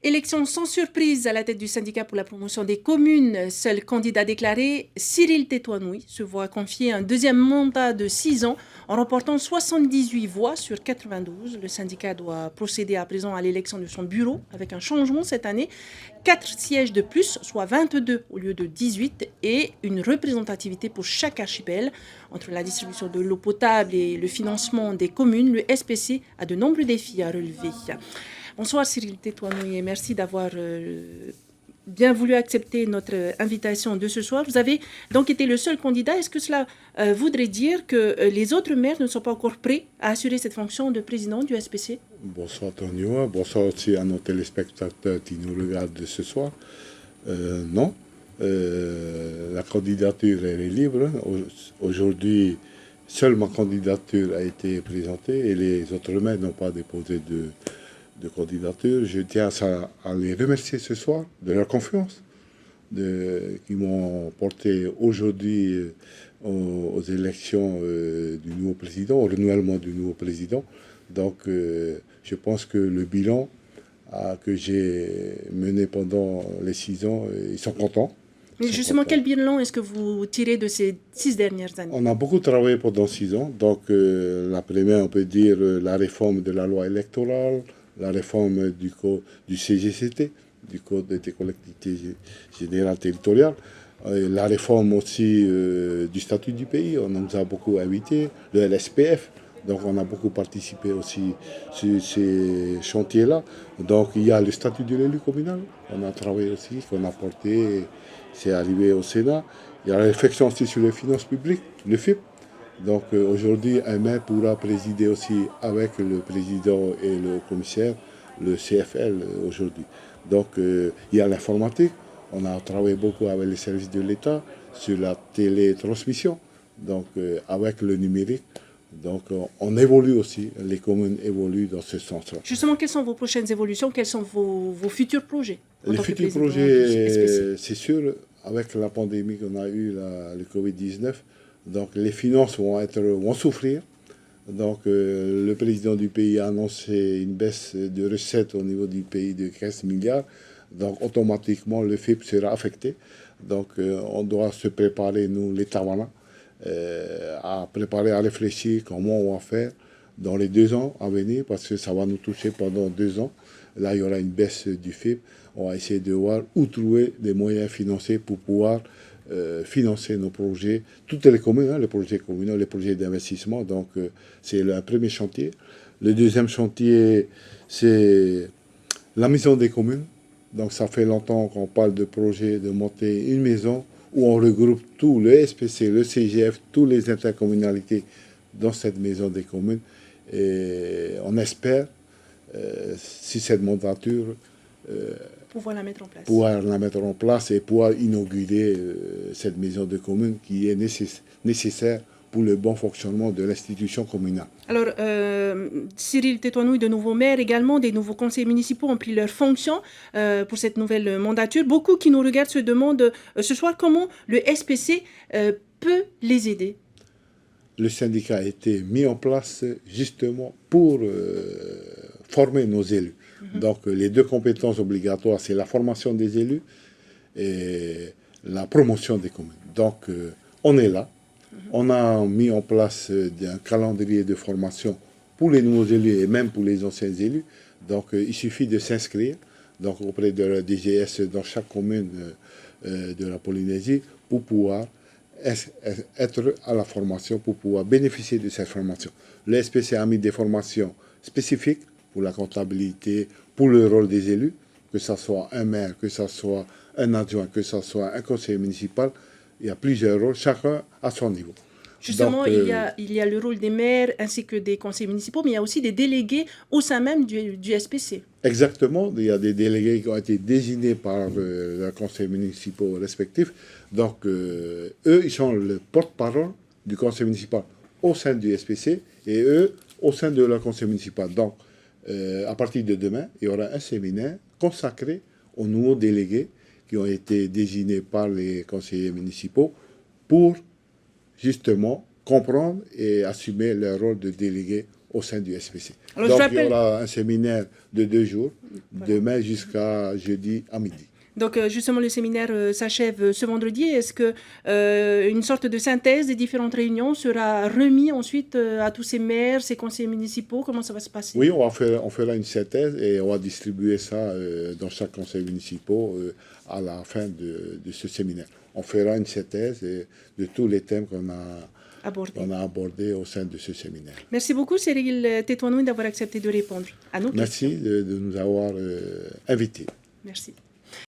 Élection sans surprise à la tête du syndicat pour la promotion des communes. Seul candidat déclaré, Cyril Tétouanoui se voit confier un deuxième mandat de 6 ans en remportant 78 voix sur 92. Le syndicat doit procéder à présent à l'élection de son bureau avec un changement cette année. 4 sièges de plus, soit 22 au lieu de 18, et une représentativité pour chaque archipel. Entre la distribution de l'eau potable et le financement des communes, le SPC a de nombreux défis à relever. Bonsoir Cyril Tétouanoui et merci d'avoir bien voulu accepter notre invitation de ce soir. Vous avez donc été le seul candidat. Est-ce que cela voudrait dire que les autres maires ne sont pas encore prêts à assurer cette fonction de président du SPC? Bonsoir Tonio, bonsoir aussi à nos téléspectateurs qui nous regardent ce soir. Non, la candidature elle est libre. Aujourd'hui, seule ma candidature a été présentée et les autres maires n'ont pas déposé de candidature. Je tiens à les remercier ce soir de leur confiance qui m'ont porté aujourd'hui aux élections du nouveau président, au renouvellement du nouveau président. Donc je pense que le bilan que j'ai mené pendant les 6 ans, ils sont contents. Mais justement, quel bilan est-ce que vous tirez de ces 6 dernières années? On a beaucoup travaillé pendant 6 ans. Donc la première, on peut dire la réforme de la loi électorale, la réforme du CGCT, du Code des collectivités générales territoriales, la réforme aussi du statut du pays. On nous a beaucoup invités, le LSPF. Donc on a beaucoup participé aussi sur ces chantiers-là. Donc il y a le statut de l'élu communal. On a travaillé aussi, qu'on a porté, c'est arrivé au Sénat. Il y a la réflexion aussi sur les finances publiques, le FIP. Donc aujourd'hui, un maire pourra présider aussi avec le président et le commissaire, le CFL aujourd'hui. Donc il y a l'informatique. On a travaillé beaucoup avec les services de l'État sur la télétransmission, donc avec le numérique. Donc on évolue aussi, les communes évoluent dans ce sens-là. Justement, quelles sont vos prochaines évolutions? Quels sont vont futurs projets? Les futurs projets, c'est sûr, avec la pandémie qu'on a eue, le Covid-19, donc les finances vont souffrir. Donc le président du pays a annoncé une baisse de recettes au niveau du pays de 15 milliards. Donc automatiquement, le FIP sera affecté. Donc on doit se préparer, nous, les Tawana, à préparer, à réfléchir comment on va faire dans les 2 ans à venir, parce que ça va nous toucher pendant 2 ans. Là, il y aura une baisse du FIP. On va essayer de voir où trouver des moyens financiers pour pouvoir financer nos projets, toutes les communes, les projets communaux, les projets d'investissement. Donc, c'est le premier chantier. Le deuxième chantier, c'est la maison des communes. Donc, ça fait longtemps qu'on parle de projet de monter une maison où on regroupe tout, le SPC, le CGF, toutes les intercommunalités dans cette maison des communes. Et on espère, si cette mandature, pouvoir la mettre en place. Pouvoir la mettre en place et pouvoir inaugurer cette maison de communes qui est nécessaire pour le bon fonctionnement de l'institution communale. Alors, Cyril Tétouanoui, de nouveaux maires également, des nouveaux conseillers municipaux ont pris leurs fonctions pour cette nouvelle mandature. Beaucoup qui nous regardent se demandent ce soir comment le SPC peut les aider. Le syndicat a été mis en place justement pour former nos élus. Donc les 2 compétences obligatoires, c'est la formation des élus et la promotion des communes. Donc on est là. On a mis en place un calendrier de formation pour les nouveaux élus et même pour les anciens élus. Donc il suffit de s'inscrire donc, auprès de la DGS dans chaque commune de la Polynésie pour pouvoir être à la formation, pour pouvoir bénéficier de cette formation. Le SPC a mis des formations spécifiques pour la comptabilité, pour le rôle des élus, que ce soit un maire, que ce soit un adjoint, que ce soit un conseiller municipal. Il y a plusieurs rôles, chacun à son niveau. Justement, donc, il y a le rôle des maires ainsi que des conseillers municipaux, mais il y a aussi des délégués au sein même du SPC. Exactement, il y a des délégués qui ont été désignés par les conseils municipaux respectifs. Donc, eux, ils sont le porte-parole du conseil municipal au sein du SPC et eux au sein de leur conseil municipal. Donc, à partir de demain, il y aura un séminaire consacré aux nouveaux délégués qui ont été désignés par les conseillers municipaux pour justement comprendre et assumer leur rôle de délégué au sein du SPC. Alors, Donc, je il y rappelle- aura un séminaire de 2 jours, Voilà. demain jusqu'à jeudi à midi. Donc, justement, le séminaire s'achève ce vendredi. Est-ce que une sorte de synthèse des différentes réunions sera remis ensuite à tous ces maires, ces conseillers municipaux? Comment ça va se passer? Oui, on fera une synthèse et on va distribuer ça dans chaque conseil municipal à la fin de ce séminaire. On fera une synthèse de tous les thèmes qu'on a abordés au sein de ce séminaire. Merci beaucoup, Cyril Tétouanoui, d'avoir accepté de répondre à nos questions. Merci de nous avoir invités. Merci.